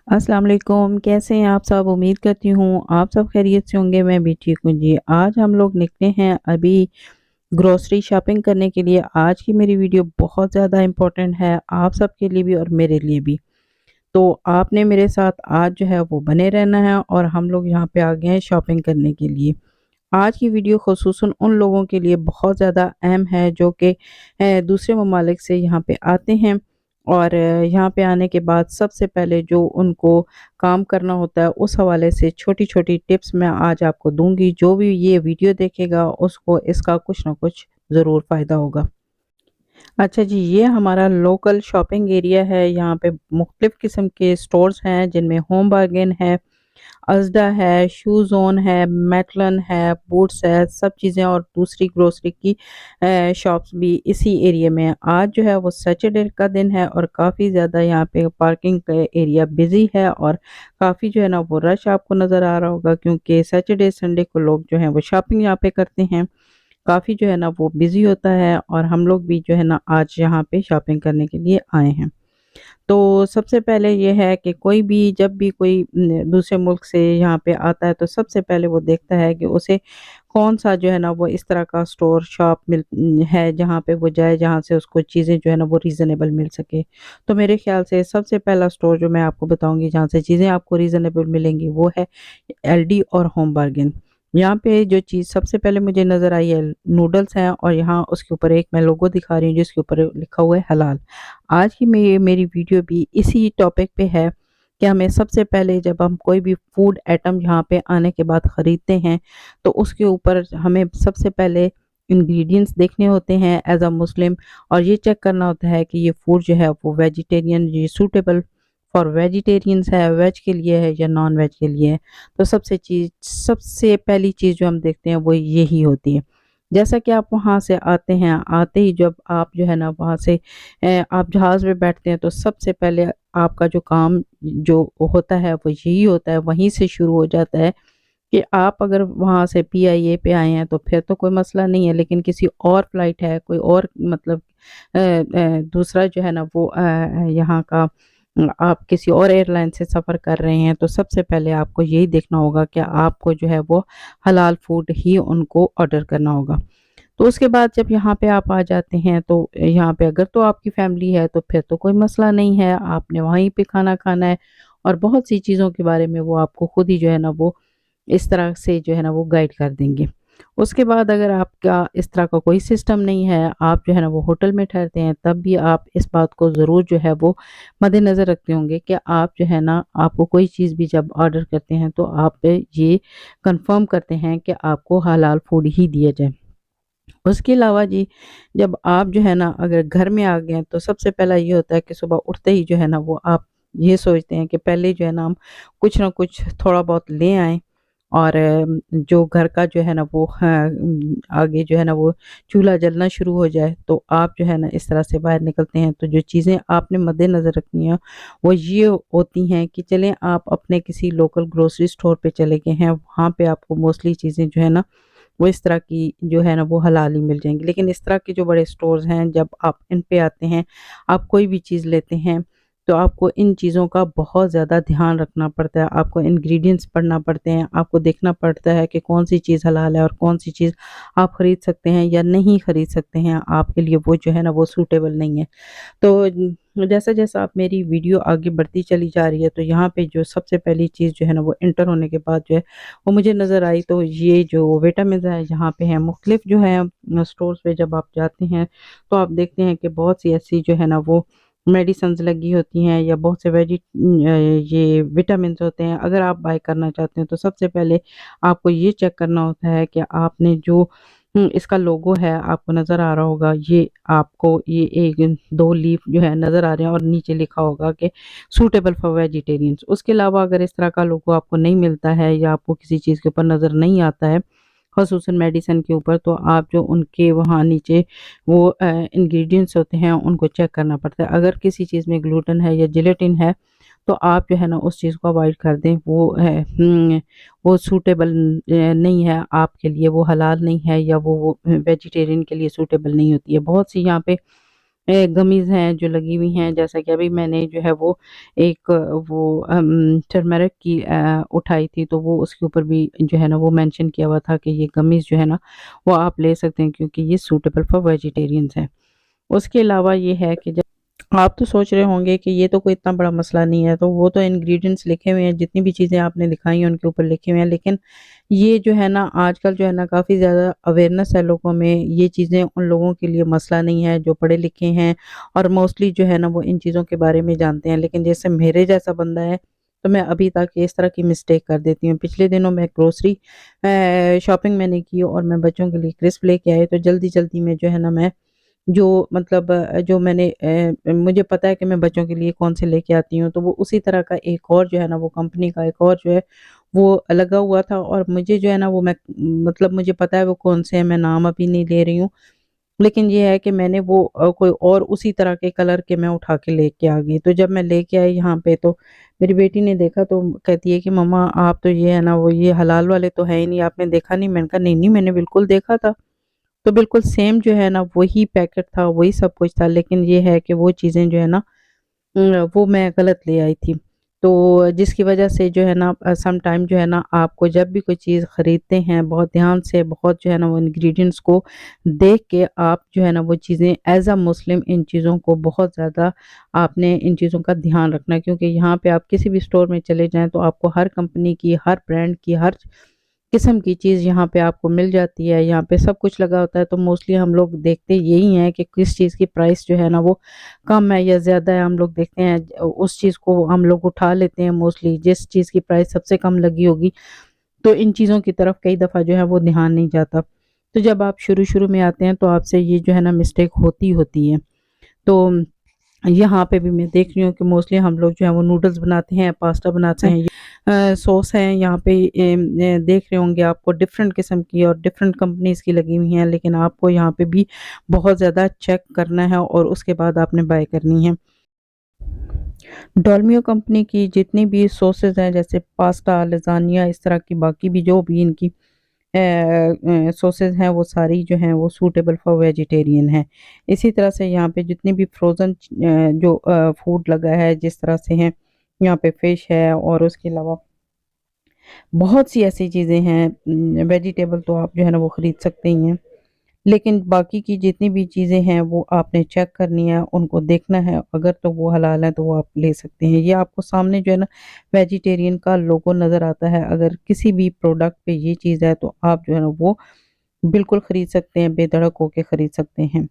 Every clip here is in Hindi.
अस्सलाम वालेकुम। कैसे हैं आप सब? उम्मीद करती हूँ आप सब खैरियत से होंगे। मैं भी ठीक हूँ जी। आज हम लोग निकले हैं अभी ग्रोसरी शॉपिंग करने के लिए। आज की मेरी वीडियो बहुत ज़्यादा इम्पोर्टेंट है, आप सबके लिए भी और मेरे लिए भी। तो आपने मेरे साथ आज जो है वो बने रहना है और हम लोग यहाँ पे आ गए हैं शॉपिंग करने के लिए। आज की वीडियो ख़ुसूसन उन लोगों के लिए बहुत ज़्यादा अहम है जो कि दूसरे ममालिक से यहाँ पे आते हैं और यहाँ पे आने के बाद सबसे पहले जो उनको काम करना होता है उस हवाले से छोटी-छोटी टिप्स मैं आज आपको दूँगी। जो भी ये वीडियो देखेगा उसको इसका कुछ ना कुछ ज़रूर फ़ायदा होगा। अच्छा जी, ये हमारा लोकल शॉपिंग एरिया है। यहाँ पे मुख्तलिफ़ किस्म के स्टोर्स हैं जिनमें होम बार्गेन है, अज़दा है, शू ज़ोन है, मेटलन है, बूट्स है, सब चीज़ें और दूसरी ग्रोसरी की शॉप्स भी इसी एरिया में है। आज जो है वो सैटरडे का दिन है और काफ़ी ज़्यादा यहाँ पे पार्किंग का एरिया बिज़ी है और काफ़ी जो है ना वो रश आपको नज़र आ रहा होगा क्योंकि सैटरडे संडे को लोग जो हैं वो शॉपिंग यहाँ पे करते हैं। काफ़ी जो है ना वो बिज़ी होता है और हम लोग भी जो है ना आज यहाँ पे शॉपिंग करने के लिए आए हैं। तो सबसे पहले ये है कि कोई भी जब भी कोई दूसरे मुल्क से यहाँ पे आता है तो सबसे पहले वो देखता है कि उसे कौन-सा जो है ना वो इस तरह का स्टोर शॉप है जहाँ पे वो जाए जहाँ से उसको चीज़ें जो है ना वो रीज़नेबल मिल सके। तो मेरे ख़्याल से सबसे पहला स्टोर जो मैं आपको बताऊँगी जहाँ से चीज़ें आपको रीज़नेबल मिलेंगी वो है एलडी और होम बार्गेन। यहाँ पे जो चीज़ सबसे पहले मुझे नज़र आई है नूडल्स हैं और यहाँ उसके ऊपर एक मैं लोगो दिखा रही हूँ जिसके ऊपर लिखा हुआ है हलाल। आज की मेरी वीडियो भी इसी टॉपिक पे है कि हमें सबसे पहले जब हम कोई भी फूड आइटम यहाँ पे आने के बाद ख़रीदते हैं तो उसके ऊपर हमें सबसे पहले इंग्रेडिएंट्स देखने होते हैं एज अ मुस्लिम और ये चेक करना होता है कि ये फूड जो है वो वेजिटेरियन ये सूटेबल फॉर वेजिटेरियंस है, वेज के लिए है या नॉन वेज के लिए है। तो सबसे पहली चीज़ जो हम देखते हैं वो यही होती है। जैसा कि आप वहाँ से आते हैं, आते ही जब आप जो है ना वहाँ से आप जहाज़ में बैठते हैं तो सबसे पहले आपका जो काम जो होता है वो यही होता है, वहीं से शुरू हो जाता है कि आप अगर वहाँ से पीआईए पे आए हैं तो फिर तो कोई मसला नहीं है, लेकिन किसी और फ्लाइट है, कोई और मतलब दूसरा जो है ना वो यहाँ का आप किसी और एयरलाइन से सफ़र कर रहे हैं तो सबसे पहले आपको यही देखना होगा कि आपको जो है वो हलाल फूड ही उनको ऑर्डर करना होगा। तो उसके बाद जब यहाँ पे आप आ जाते हैं तो यहाँ पे अगर तो आपकी फैमिली है तो फिर तो कोई मसला नहीं है, आपने वहीं पे खाना खाना है और बहुत सी चीज़ों के बारे में वो आपको खुद ही जो है ना वो इस तरह से जो है ना वो गाइड कर देंगे। उसके बाद अगर आपका इस तरह का कोई सिस्टम नहीं है, आप जो है ना वो होटल में ठहरते हैं, तब भी आप इस बात को ज़रूर जो है वो मद्देनज़र रखते होंगे कि आप जो है ना आपको कोई चीज़ भी जब ऑर्डर करते हैं तो आप ये कन्फर्म करते हैं कि आपको हलाल फूड ही दिया जाए। उसके अलावा जी, जब आप जो है ना अगर घर में आ गए हैं तो सबसे पहला ये होता है कि सुबह उठते ही जो है ना वो आप ये सोचते हैं कि पहले जो है ना हम कुछ ना कुछ थोड़ा बहुत ले आएँ और जो घर का जो है ना वो आगे जो है ना वो चूल्हा जलना शुरू हो जाए तो आप जो है ना इस तरह से बाहर निकलते हैं। तो जो चीज़ें आपने मद्देनज़र रखनी है वो ये होती हैं कि चलें आप अपने किसी लोकल ग्रोसरी स्टोर पे चले गए हैं, वहाँ पे आपको मोस्टली चीज़ें जो है ना वो इस तरह की जो है ना वो हलाल ही मिल जाएँगी। लेकिन इस तरह के जो बड़े स्टोर्स हैं जब आप इन पे आते हैं, आप कोई भी चीज़ लेते हैं, तो आपको इन चीज़ों का बहुत ज़्यादा ध्यान रखना पड़ता है। आपको इंग्रीडिएंट्स पढ़ना पड़ते हैं, आपको देखना पड़ता है कि कौन-सी चीज़ हलाल है और कौन-सी चीज़ आप खरीद सकते हैं या नहीं खरीद सकते हैं, आपके लिए वो जो है ना वो सूटेबल नहीं है। तो जैसा-जैसा आप मेरी वीडियो आगे बढ़ती चली जा रही है, तो यहाँ पे जो सबसे पहली चीज़ जो है ना वो एंटर होने के बाद जो है, वो मुझे नज़र आई तो ये जो विटामिन्स हैं यहाँ पे हैं मुख्तलिफ जो है स्टोर्स पे जब आप जाते हैं, तो आप देखते हैं कि बहुत सी ऐसी जो है ना वो मेडिसिन्स लगी होती हैं या बहुत से ये विटामिन्स होते हैं। अगर आप बाय करना चाहते हैं तो सबसे पहले आपको ये चेक करना होता है कि आपने जो इसका लोगो है आपको नज़र आ रहा होगा, ये आपको ये 1-2 लीफ जो है नज़र आ रहे हैं और नीचे लिखा होगा कि सूटेबल फॉर वेजिटेरियंस। उसके अलावा अगर इस तरह का लोगो आपको नहीं मिलता है या आपको किसी चीज़ के ऊपर नज़र नहीं आता है, ख़ुसूसन मेडिसिन के ऊपर, तो आप जो उनके वहाँ नीचे वो इंग्रीडिएंट्स होते हैं उनको चेक करना पड़ता है। अगर किसी चीज़ में ग्लूटेन है या जिलेटिन है तो आप जो है ना उस चीज़ को अवॉइड कर दें। वो सूटेबल नहीं है आपके लिए, वो हलाल नहीं है या वो वेजिटेरियन के लिए सूटेबल नहीं होती है। बहुत सी यहाँ पे गमीज़ हैं जो लगी हुई हैं, जैसा कि अभी मैंने जो है वो एक वो टर्मरिक की उठाई थी, तो वो उसके ऊपर भी जो है ना वो मेंशन किया हुआ था कि ये गमीज़ जो है ना वो आप ले सकते हैं क्योंकि ये सूटेबल फॉर वेजिटेरियंस है। उसके अलावा ये है कि जब आप तो सोच रहे होंगे कि ये तो कोई इतना बड़ा मसला नहीं है, तो वो तो इंग्रीडिएंट्स लिखे हुए हैं, जितनी भी चीज़ें आपने दिखाई हैं उनके ऊपर लिखे हुए हैं, लेकिन ये जो है ना आजकल जो है ना काफ़ी ज़्यादा अवेयरनेस है लोगों में, ये चीज़ें उन लोगों के लिए मसला नहीं है जो पढ़े लिखे हैं और मोस्टली जो है ना वो इन चीज़ों के बारे में जानते हैं। लेकिन जैसे मेरे जैसा बंदा है, तो मैं अभी तक इस तरह की मिस्टेक कर देती हूँ। पिछले दिनों मैं ग्रोसरी शॉपिंग मैंने की और मैं बच्चों के लिए क्रिस्प लेके आई, तो जल्दी-जल्दी में जो है ना मैं जो मतलब जो मैंने मुझे पता है कि मैं बच्चों के लिए कौन से लेके आती हूँ, तो वो उसी तरह का एक और जो है ना वो कंपनी का एक और जो है वो लगा हुआ था और मुझे जो है ना वो मैं मतलब मुझे पता है वो कौन से हैं, मैं नाम अभी नहीं ले रही हूँ। लेकिन ये है कि मैंने वो कोई और उसी तरह के कलर के मैं उठा के लेके आ गई। तो जब मैं लेके आई यहाँ पे तो मेरी बेटी ने देखा तो कहती है कि मम्मा आप तो ये है ना वो ये हलाल वाले तो है ही नहीं, आपने देखा नहीं? मैंने कहा नहीं-नहीं मैंने बिल्कुल देखा था। तो बिल्कुल सेम जो है ना वही पैकेट था, वही सब कुछ था, लेकिन ये है कि वो चीज़ें जो है ना वो मैं गलत ले आई थी। तो जिसकी वज़ह से जो है ना सम टाइम जो है ना आपको जब भी कोई चीज़ खरीदते हैं बहुत ध्यान से बहुत जो है ना वो इंग्रीडिएंट्स को देख के आप जो है ना वो चीज़ें एज़ अ मुस्लिम इन चीज़ों को बहुत ज़्यादा आपने इन चीज़ों का ध्यान रखना है क्योंकि यहाँ पे आप किसी भी स्टोर में चले जाएँ तो आपको हर कंपनी की, हर ब्रांड की, हर किस्म की चीज़ यहाँ पे आपको मिल जाती है, यहाँ पे सब कुछ लगा होता है, तो मोस्टली हम लोग देखते यही हैं कि किस चीज़ की प्राइस जो है ना वो कम है या ज़्यादा है, हम लोग देखते हैं उस चीज़ को हम लोग उठा लेते हैं मोस्टली जिस चीज़ की प्राइस सबसे कम लगी होगी, तो इन चीज़ों की तरफ कई दफ़ा जो है वो ध्यान नहीं जाता। तो जब आप शुरू-शुरू में आते हैं तो आपसे ये जो है ना मिस्टेक होती है। तो यहाँ पे भी मैं देख रही हूँ कि मोस्टली हम लोग जो है वो नूडल्स बनाते हैं, पास्ता बनाते हैं। सॉस है यहाँ पे देख रहे होंगे आपको डिफरेंट किस्म की और डिफरेंट कंपनीज़ की लगी हुई हैं, लेकिन आपको यहाँ पे भी बहुत ज़्यादा चेक करना है और उसके बाद आपने बाय करनी है। डोलमियो कंपनी की जितनी भी सॉसेज़ हैं जैसे पास्ता, लज़ानिया इस तरह की बाकी भी जो भी इनकी सॉसेज़ हैं वो सारी जो हैं वो सूटेबल फॉर वेजिटेरियन हैं। इसी तरह से यहाँ पे जितनी भी फ्रोज़न जो फूड लगा है जिस तरह से हैं, यहाँ पे फ़िश है और उसके अलावा बहुत सी ऐसी चीज़ें हैं वेजिटेबल तो आप जो है ना वो ख़रीद सकते ही हैं। लेकिन बाकी की जितनी भी चीज़ें हैं वो आपने चेक करनी है, उनको देखना है, अगर तो वो हलाल है तो वो आप ले सकते हैं। ये आपको सामने जो है ना वेजिटेरियन का लोगो नज़र आता है, अगर किसी भी प्रोडक्ट पे ये चीज़ है तो आप जो है ना वो बिल्कुल खरीद सकते हैं, बेधड़क होके खरीद सकते हैं।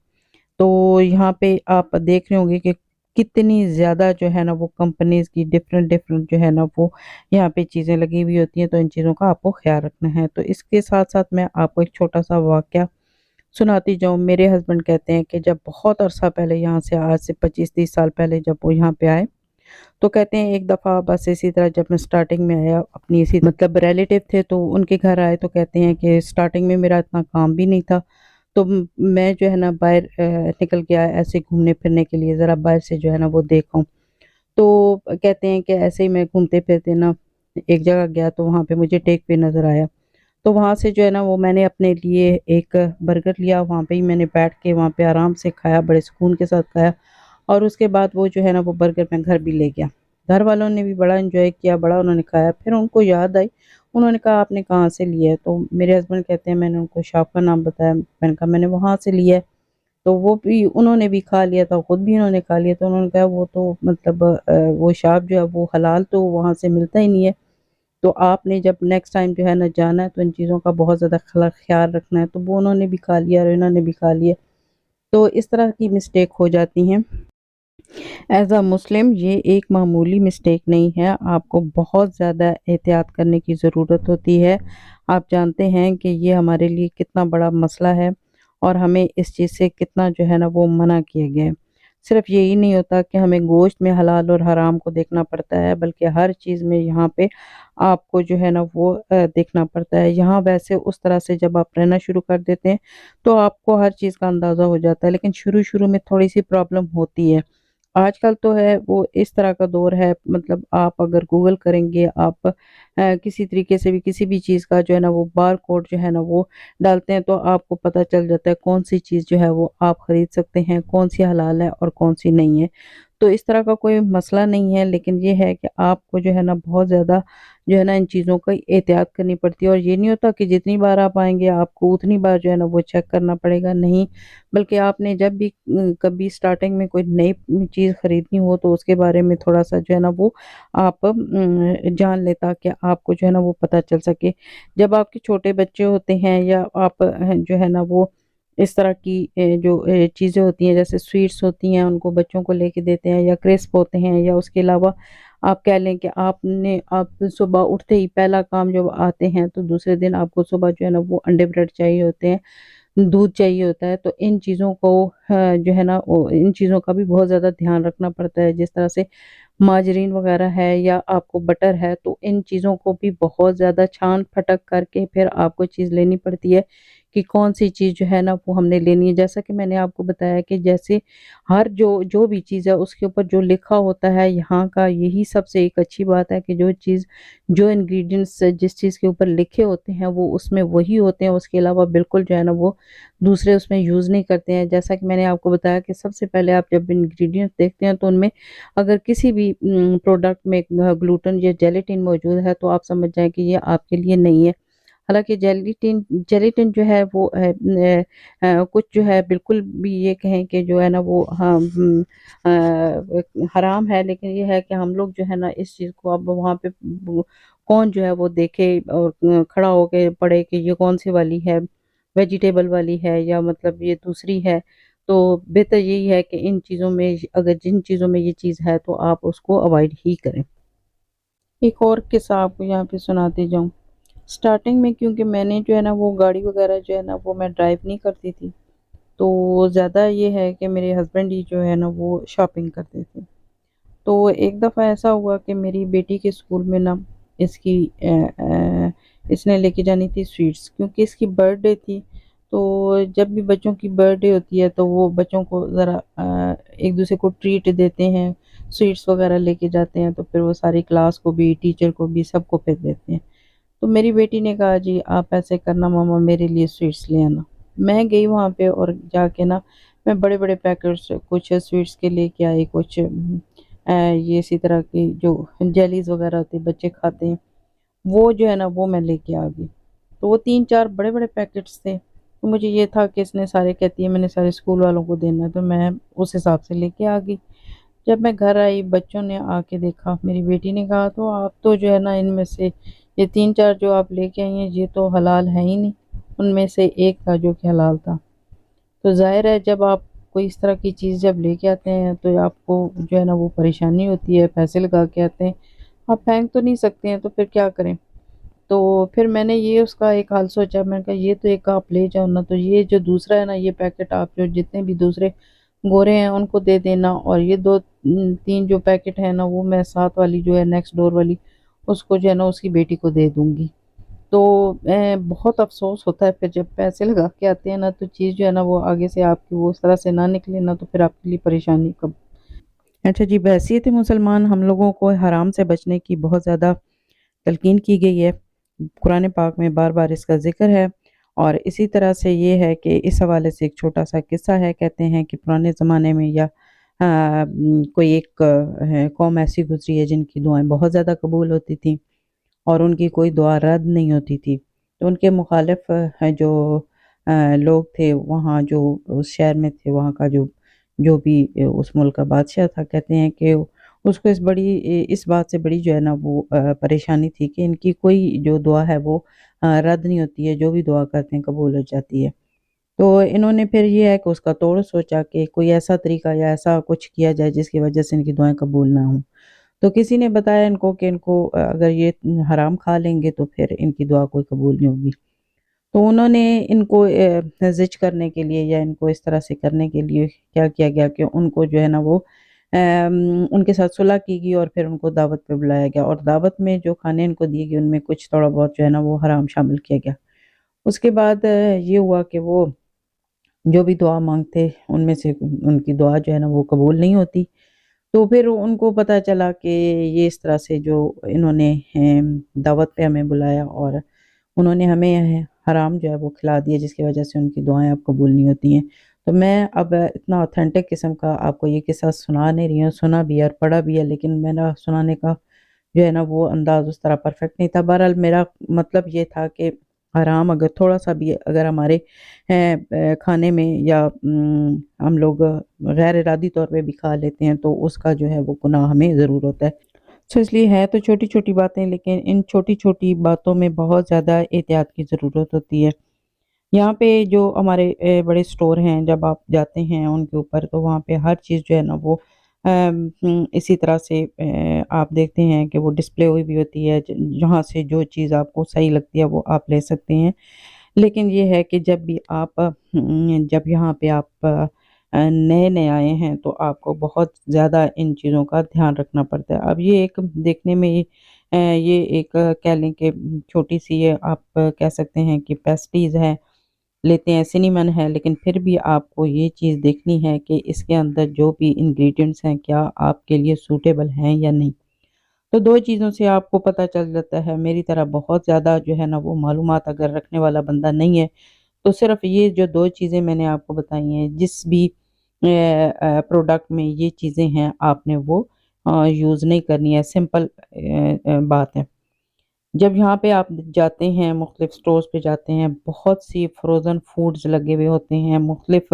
तो यहाँ पे आप देख रहे होंगे कि कितनी ज़्यादा जो है ना वो कंपनीज़ की डिफरेंट-डिफरेंट जो है ना वो यहाँ पे चीज़ें लगी हुई होती हैं, तो इन चीज़ों का आपको ख़्याल रखना है। तो इसके साथ-साथ मैं आपको एक छोटा-सा वाकया सुनाती जाऊँ। मेरे हस्बैंड कहते हैं कि जब बहुत अरसा पहले यहाँ से आज से 25-30 साल पहले जब वो यहाँ पे आए, तो कहते हैं एक दफ़ा बस इसी तरह जब मैं स्टार्टिंग में आया अपनी इसी मतलब रिलेटिव थे तो उनके घर आए तो कहते हैं कि स्टार्टिंग में मेरा इतना काम भी नहीं था। तो मैं जो है ना बाहर निकल के आया ऐसे घूमने-फिरने के लिए ज़रा बाहर से जो है ना वो देखूँ। तो कहते हैं कि ऐसे ही मैं घूमते-फिरते ना एक जगह गया तो वहाँ पे मुझे टेक वे नज़र आया। तो वहाँ से जो है ना वो मैंने अपने लिए एक बर्गर लिया, वहाँ पे ही मैंने बैठ के वहाँ पे आराम से खाया, बड़े सुकून के साथ खाया और उसके बाद वो जो है ना वो बर्गर मैं घर भी ले गया। घर वालों ने भी बड़ा एन्जॉय किया, बड़ा उन्होंने खाया, फिर उनको याद आई, उन्होंने कहा आपने कहाँ से लिया है? तो मेरे हस्बैंड कहते हैं मैंने उनको शॉप का नाम बताया, मैंने कहा मैंने वहाँ से लिया है। तो वो भी उन्होंने भी खा लिया था, खुद भी उन्होंने खा लिया, तो उन्होंने कहा वो तो मतलब वो शॉप जो है वो हलाल तो वहाँ से मिलता ही नहीं है। तो आपने जब नेक्स्ट टाइम जो है ना जाना है तो इन चीज़ों का बहुत ज़्यादा ख़्याल रखना है। तो वो उन्होंने भी खा लिया और इन्होंने भी खा लिया। तो इस तरह की मिस्टेक हो जाती हैं। एज़ अ मुस्लिम ये एक मामूली मिस्टेक नहीं है, आपको बहुत ज़्यादा एहतियात करने की ज़रूरत होती है। आप जानते हैं कि ये हमारे लिए कितना बड़ा मसला है और हमें इस चीज़ से कितना जो है ना वो मना किया गया है। सिर्फ़ यही नहीं होता कि हमें गोश्त में हलाल और हराम को देखना पड़ता है, बल्कि हर चीज़ में यहाँ पे आपको जो है ना वो देखना पड़ता है। यहाँ वैसे उस तरह से जब आप रहना शुरू कर देते हैं, तो आपको हर चीज़ का अंदाज़ा हो जाता है, लेकिन शुरू-शुरू में थोड़ी-सी प्रॉब्लम होती है। आजकल तो है वो इस तरह का दौर है, मतलब आप अगर गूगल करेंगे, आप किसी तरीके से भी किसी भी चीज़ का जो है ना वो बारकोड जो है ना वो डालते हैं, तो आपको पता चल जाता है कौन सी चीज़ जो है वो आप खरीद सकते हैं, कौन सी हलाल है और कौन सी नहीं है। तो इस तरह का कोई मसला नहीं है, लेकिन ये है कि आपको जो है ना बहुत ज़्यादा जो है ना इन चीज़ों का एहतियात करनी पड़ती है, और ये नहीं होता कि जितनी बार आप आएँगे आपको उतनी बार जो है ना वो चेक करना पड़ेगा, नहीं। बल्कि आपने जब भी कभी स्टार्टिंग में कोई नई चीज़ खरीदनी हो तो उसके बारे में थोड़ा-सा जो है ना वो आप जान लें, ताकि आपको जो है ना वो पता चल सके। जब आपके छोटे बच्चे होते हैं या आप जो है ना वो इस तरह की जो चीज़ें होती हैं, जैसे स्वीट्स होती हैं, उनको बच्चों को लेके देते हैं, या क्रिस्प होते हैं, या उसके अलावा आप कह लें कि आप सुबह उठते ही पहला काम जब आते हैं तो दूसरे दिन आपको सुबह जो है ना वो अंडे ब्रेड चाहिए होते हैं, दूध चाहिए होता है, तो इन चीज़ों को जो है ना वो इन चीज़ों का भी बहुत ज़्यादा ध्यान रखना पड़ता है। जिस तरह से माजरीन वग़ैरह है या आपको बटर है, तो इन चीज़ों को भी बहुत ज़्यादा छान-फटक करके फिर आपको चीज़ लेनी पड़ती है कि कौन-सी चीज़ जो है ना वो हमने लेनी है। जैसा कि मैंने आपको बताया कि जैसे हर जो जो भी चीज़ है उसके ऊपर जो लिखा होता है, यहाँ का यही सबसे एक अच्छी बात है कि जो चीज़ जो इंग्रीडिएंट्स जिस चीज़ के ऊपर लिखे होते हैं वो उसमें वही होते हैं, उसके अलावा बिल्कुल जो है ना वो दूसरे उसमें यूज़ नहीं करते हैं। जैसा कि मैंने आपको बताया कि सबसे पहले आप जब इंग्रीडिएंट्स देखते हैं तो उनमें अगर किसी भी प्रोडक्ट में ग्लूटेन या जेलेटिन मौजूद है तो आप समझ जाएँ कि ये आपके लिए नहीं है। हालाँकि जेलेटिन जेलेटिन जो है वो कुछ जो है बिल्कुल भी ये कहें कि जो है ना वो हराम है, लेकिन ये है कि हम लोग जो है ना इस चीज़ को अब वहाँ पे कौन जो है वो देखे और खड़ा होके पढ़े कि ये कौन-सी वाली है, वेजिटेबल वाली है या मतलब ये दूसरी है। तो बेहतर यही है कि इन चीज़ों में अगर जिन चीज़ों में ये चीज़ है तो आप उसको अवॉइड ही करें। एक और किस्सा आपको यहाँ पे सुनाती जाऊँ। स्टार्टिंग में क्योंकि मैंने जो है ना वो गाड़ी वग़ैरह जो है ना वो मैं ड्राइव नहीं करती थी, तो ज़्यादा ये है कि मेरे हस्बैंड ही जो है ना वो शॉपिंग करते थे। तो एक दफ़ा ऐसा हुआ कि मेरी बेटी के स्कूल में ना इसकी इसने लेके जानी थी स्वीट्स, क्योंकि इसकी बर्थडे थी। तो जब भी बच्चों की बर्थडे होती है तो वो बच्चों को ज़रा एक-दूसरे को ट्रीट देते हैं, स्वीट्स वग़ैरह लेके जाते हैं, तो फिर वो सारी क्लास को भी, टीचर को भी, सबको फिर देते हैं। तो मेरी बेटी ने कहा जी आप ऐसे करना मम्मा मेरे लिए स्वीट्स ले आना। मैं गई वहाँ पे और जाके ना मैं बड़े-बड़े पैकेट्स कुछ स्वीट्स के लेके आई, कुछ ये इसी तरह की जो जेलीज़ वग़ैरह होती है बच्चे खाते हैं, वो जो है ना वो मैं लेके आ गई। तो वो 3-4 बड़े-बड़े पैकेट्स थे। तो मुझे ये था कि इसने सारे कहती है मैंने सारे स्कूल वालों को देना है, तो मैं उस हिसाब से लेके आ गई। जब मैं घर आई बच्चों ने आके देखा, मेरी बेटी ने कहा तो आप तो जो है ना इनमें से ये 3-4 जो आप लेके आई हैं ये तो हलाल है ही नहीं। उनमें से एक था जो कि हलाल था। तो ज़ाहिर है जब आप कोई इस तरह की चीज़ जब लेके आते हैं तो आपको जो है ना वो परेशानी होती है, पैसे लगा के आते हैं। आप फेंक तो नहीं सकते हैं, तो फिर क्या करें? तो फिर मैंने ये उसका एक हल सोचा, मैंने कहा ये तो एक आप ले जाओ ना, तो ये जो दूसरा है ना ये पैकेट आप जो जितने भी दूसरे गोरे हैं उनको दे देना, और ये 2-3 जो पैकेट है ना वो मैं साथ वाली जो है नेक्स्ट डोर वाली उसको जो है ना उसकी बेटी को दे दूँगी। तो बहुत अफ़सोस होता है फिर जब पैसे लगा के आते हैं ना तो चीज़ जो है ना वो आगे से आपकी वो उस तरह से ना निकले ना, तो फिर आपके लिए परेशानी कब। अच्छा जी, बहसीत मुसलमान हम लोगों को हराम से बचने की बहुत ज़्यादा तलकीन की गई है। कुरान पाक में बार-बार इसका ज़िक्र है, और इसी तरह से ये है कि इस हवाले से एक छोटा-सा किस्सा है। कहते हैं कि पुराने ज़माने में या कोई एक कौम ऐसी गुज़री है जिनकी दुआएँ बहुत ज़्यादा कबूल होती थीं और उनकी कोई दुआ रद्द नहीं होती थी। तो उनके मुखालिफ जो लोग थे वहाँ, जो उस शहर में थे, वहाँ का जो जो भी उस मुल्क का बादशाह था, कहते हैं कि उसको इस बात से बड़ी जो है ना वो परेशानी थी कि इनकी कोई जो दुआ है वो रद्द नहीं होती है, जो भी दुआ करते हैं कबूल हो जाती है। तो इन्होंने फिर ये है कि उसका तोड़ सोचा कि कोई ऐसा तरीका या ऐसा कुछ किया जाए जिसकी वजह से इनकी दुआएँ कबूल ना हों। तो किसी ने बताया इनको कि इनको अगर ये हराम खा लेंगे तो फिर इनकी दुआ कोई कबूल नहीं होगी। तो उन्होंने इनको ज़िच करने के लिए या इनको इस तरह से करने के लिए क्या किया गया कि उनको जो है ना वो उनके साथ सुलह की गई और फिर उनको दावत पे बुलाया गया, और दावत में जो खाने इनको दिए गए उनमें कुछ थोड़ा बहुत जो है ना वो हराम शामिल किया गया। उसके बाद ये हुआ कि वो जो भी दुआ माँगते उनमें से उनकी दुआ जो है ना वो कबूल नहीं होती। तो फिर उनको पता चला कि ये इस तरह से जो इन्होंने दावत पे हमें बुलाया और उन्होंने हमें हराम जो है वो खिला दिया, जिसकी वजह से उनकी दुआएं अब कबूल नहीं होती हैं। तो मैं अब इतना ऑथेंटिक किस्म का आपको ये किस्सा सुना नहीं रही हूँ, सुना भी है और पढ़ा भी है, लेकिन मेरा सुनाने का जो है ना वो अंदाज उस तरह परफेक्ट नहीं था। बहरहाल मेरा मतलब ये था कि हराम अगर थोड़ा सा भी अगर हमारे खाने में या हम लोग गैर इरादी तौर पे भी खा लेते हैं तो उसका जो है वो गुनाह हमें ज़रूर होता है। सो इसलिए है तो छोटी-छोटी बातें, लेकिन इन छोटी-छोटी बातों में बहुत ज़्यादा एहतियात की ज़रूरत होती है। यहाँ पे जो हमारे बड़े स्टोर हैं, जब आप जाते हैं उनके ऊपर तो वहाँ पे हर चीज़ जो है ना वो इसी तरह से आप देखते हैं कि वो डिस्प्ले हुई भी होती है। ज जहाँ से जो चीज़ आपको सही लगती है वो आप ले सकते हैं। लेकिन ये है कि जब भी आप जब यहाँ पे आप नए-नए आए हैं तो आपको बहुत ज़्यादा इन चीज़ों का ध्यान रखना पड़ता है। अब ये एक देखने में ये एक कह लें कि छोटी-सी ये आप कह सकते हैं कि पेस्ट्रीज़ है, लेते हैं, सिनेमन है, लेकिन फिर भी आपको ये चीज़ देखनी है कि इसके अंदर जो भी इंग्रीडिएंट्स हैं, क्या आपके लिए सूटेबल हैं या नहीं। तो 2 चीज़ों से आपको पता चल जाता है। मेरी तरह बहुत ज़्यादा जो है ना वो मालूमात अगर रखने वाला बंदा नहीं है, तो सिर्फ़ ये जो 2 चीज़ें मैंने आपको बताई हैं, जिस भी प्रोडक्ट में ये चीज़ें हैं, आपने वो यूज़ नहीं करनी है। सिंपल बात है। जब यहाँ पे आप जाते हैं, मुख्तलिफ स्टोर्स पे जाते हैं, बहुत सी फ्रोज़न फूड्स लगे हुए होते हैं, मुख्तलिफ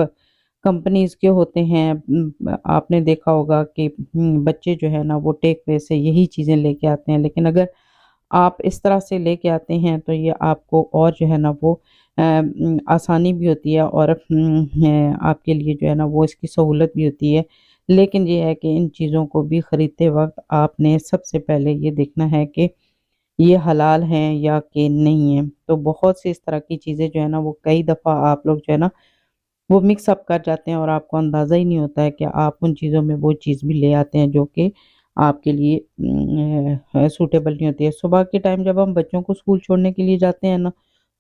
कंपनीज़ के होते हैं। आपने देखा होगा कि बच्चे जो है ना वो टेक अवे से यही चीज़ें लेके आते हैं, लेकिन अगर आप इस तरह से लेके आते हैं तो ये आपको और जो है ना वो आसानी भी होती है और आपके लिए जो है ना वो इसकी सहूलत भी होती है। लेकिन ये है कि इन चीज़ों को भी खरीदते वक़्त आपने सबसे पहले ये देखना है कि ये हलाल हैं या कि नहीं है। तो बहुत सी इस तरह की चीज़ें जो है ना वो कई दफ़ा आप लोग जो है ना वो मिक्स अप कर जाते हैं और आपको अंदाज़ा ही नहीं होता है कि आप उन चीज़ों में वो चीज़ भी ले आते हैं जो कि आपके लिए सूटेबल नहीं होती है। सुबह के टाइम जब हम बच्चों को स्कूल छोड़ने के लिए जाते हैं ना,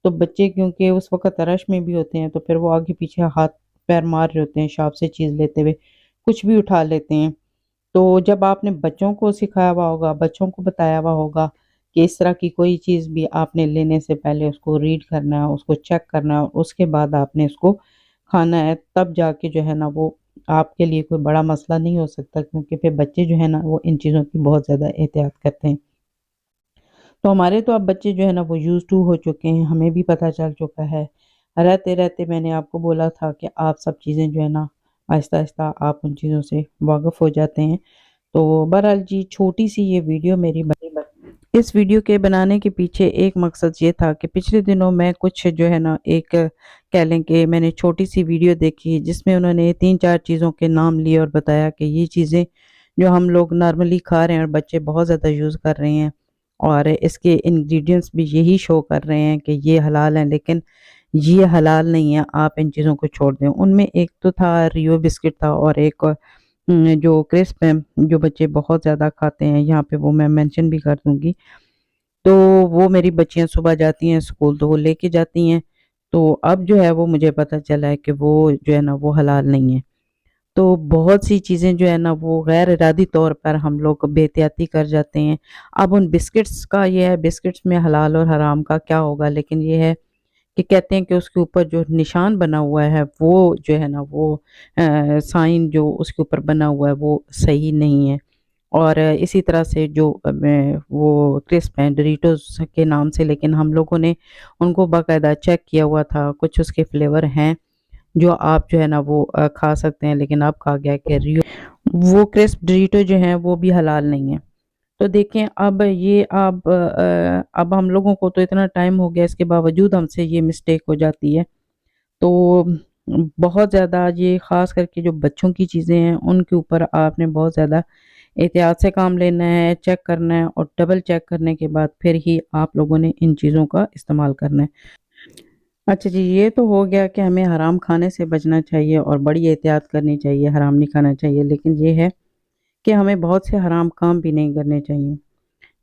तो बच्चे क्योंकि उस वक़्त रश में भी होते हैं, तो फिर वो आगे-पीछे हाथ-पैर मार रहे होते हैं शॉप से चीज़ लेते हुए, कुछ भी उठा लेते हैं। तो जब आपने बच्चों को सिखाया हुआ होगा, बच्चों को बताया हुआ होगा कि इस तरह की कोई चीज़ भी आपने लेने से पहले उसको रीड करना है, उसको चेक करना है और उसके बाद आपने उसको खाना है, तब जाके जो है ना वो आपके लिए कोई बड़ा मसला नहीं हो सकता, क्योंकि फिर बच्चे जो है ना वो इन चीज़ों की बहुत ज़्यादा एहतियात करते हैं। तो हमारे तो अब बच्चे जो है ना वो यूज़ टू हो चुके हैं, हमें भी पता चल चुका है। रहते-रहते मैंने आपको बोला था कि आप सब चीज़ें जो है ना आहिस्ता-आहिस्ता आप उन चीज़ों से वाक़िफ़ हो जाते हैं। तो बहरहाल जी, छोटी-सी ये वीडियो मेरी बनी ब इस वीडियो के बनाने के पीछे एक मकसद ये था कि पिछले दिनों मैं कुछ जो है ना एक कह लें कि मैंने छोटी-सी वीडियो देखी जिसमें उन्होंने 3-4 चीज़ों के नाम लिए और बताया कि ये चीज़ें जो हम लोग नॉर्मली खा रहे हैं और बच्चे बहुत ज़्यादा यूज़ कर रहे हैं और इसके इंग्रीडिएंट्स भी यही शो कर रहे हैं कि ये हलाल हैं, लेकिन ये हलाल नहीं है, आप इन चीज़ों को छोड़ दें। उनमें एक तो था रियो बिस्किट था और एक जो क्रिस्प हैं, जो बच्चे बहुत ज़्यादा खाते हैं, यहाँ पे वो मैं मेंशन भी कर दूँगी। तो वो मेरी बच्चियाँ सुबह जाती हैं स्कूल तो वो लेके जाती हैं। तो अब जो है वो मुझे पता चला है कि वो जो है ना वो हलाल नहीं है। तो बहुत सी चीज़ें जो है ना वो गैर इरादी तौर पर हम लोग बेहतियाती कर जाते हैं। अब उन बिस्किट्स का ये है, बिस्किट्स में हलाल और हराम का क्या होगा, लेकिन ये है कि कहते हैं कि उसके ऊपर जो निशान बना हुआ है वो जो है ना वो साइन जो उसके ऊपर बना हुआ है वो सही नहीं है। और इसी तरह से जो वो क्रिस्प हैं डोरिटोस के नाम से, लेकिन हम लोगों ने उनको बाकायदा चेक किया हुआ था। कुछ उसके फ्लेवर हैं जो आप जो है ना वो खा सकते हैं, लेकिन अब कहा गया है कि रियो वो क्रिस्प डोरिटो जो हैं वो भी हलाल नहीं है। तो देखें अब ये अब हम लोगों को तो इतना टाइम हो गया, इसके बावजूद हमसे ये मिस्टेक हो जाती है। तो बहुत ज़्यादा ये ख़ास करके जो बच्चों की चीज़ें हैं उनके ऊपर आपने बहुत ज़्यादा एहतियात से काम लेना है, चेक करना है और डबल चेक करने के बाद फिर ही आप लोगों ने इन चीज़ों का इस्तेमाल करना है। अच्छा जी, ये तो हो गया कि हमें हराम खाने से बचना चाहिए और बड़ी एहतियात करनी चाहिए, हराम नहीं खाना चाहिए। लेकिन ये है कि हमें बहुत से हराम काम भी नहीं करने चाहिए।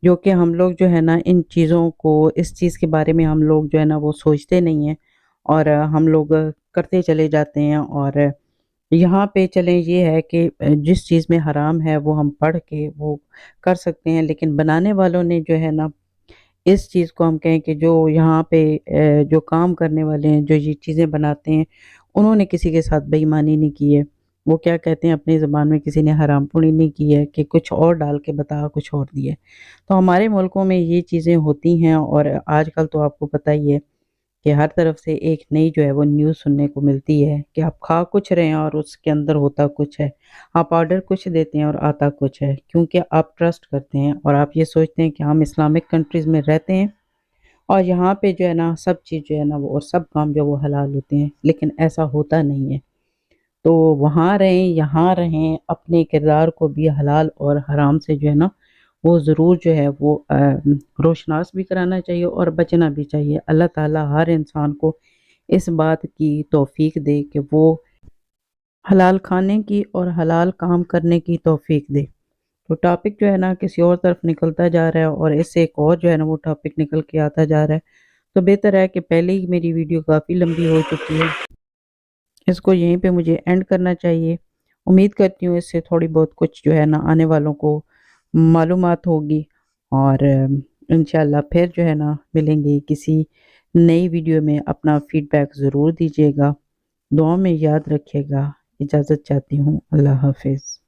जो कि हम लोग जो है ना इन चीज़ों को इस चीज़ के बारे में हम लोग जो है ना वो सोचते नहीं हैं और हम लोग करते चले जाते हैं और यहाँ पे चलें ये है कि जिस चीज़ में हराम है वो हम पढ़ के वो कर सकते हैं, लेकिन बनाने वालों ने जो है ना, इस चीज़ को हम कहें कि जो यहाँ पे जो काम करने वाले हैं, जो ये चीज़ें बनाते हैं, उन्होंने किसी के साथ बेईमानी नहीं की है। वो क्या कहते हैं अपनी ज़ुबान में, किसी ने हरामपुनी नहीं की है कि कुछ और डाल के बता कुछ और दिया है। तो हमारे मुल्कों में ये चीज़ें होती हैं और आजकल तो आपको पता ही है कि हर तरफ से एक नई जो है वो न्यूज़ सुनने को मिलती है कि आप खा कुछ रहे हैं और उसके अंदर होता कुछ है। आप ऑर्डर कुछ देते हैं और आता कुछ है, क्योंकि आप ट्रस्ट करते हैं और आप ये सोचते हैं कि हम इस्लामिक कंट्रीज़ में रहते हैं और यहाँ पे जो है ना सब चीज़ जो है ना वो और सब काम जो वो हलाल होते हैं, लेकिन ऐसा होता नहीं है। तो वहाँ रहें, यहाँ रहें, अपने किरदार को भी हलाल और हराम से जो है ना वो ज़रूर जो है वो रोशनास भी कराना चाहिए और बचना भी चाहिए। अल्लाह ताला हर इंसान को इस बात की तौफीक दे कि वो हलाल खाने की और हलाल काम करने की तौफीक दे। तो टॉपिक जो है ना किसी और तरफ निकलता जा रहा है और इससे एक और जो है ना वो टॉपिक निकल के आता जा रहा है। तो बेहतर है कि पहले ही मेरी वीडियो काफ़ी लंबी हो चुकी है, इसको यहीं पे मुझे एंड करना चाहिए। उम्मीद करती हूँ इससे थोड़ी बहुत कुछ जो है ना आने वालों को मालूमात होगी और इंशाल्लाह फिर जो है ना मिलेंगे किसी नई वीडियो में। अपना फीडबैक ज़रूर दीजिएगा, दुआ में याद रखिएगा। इजाज़त चाहती हूँ, अल्लाह हाफ़िज़।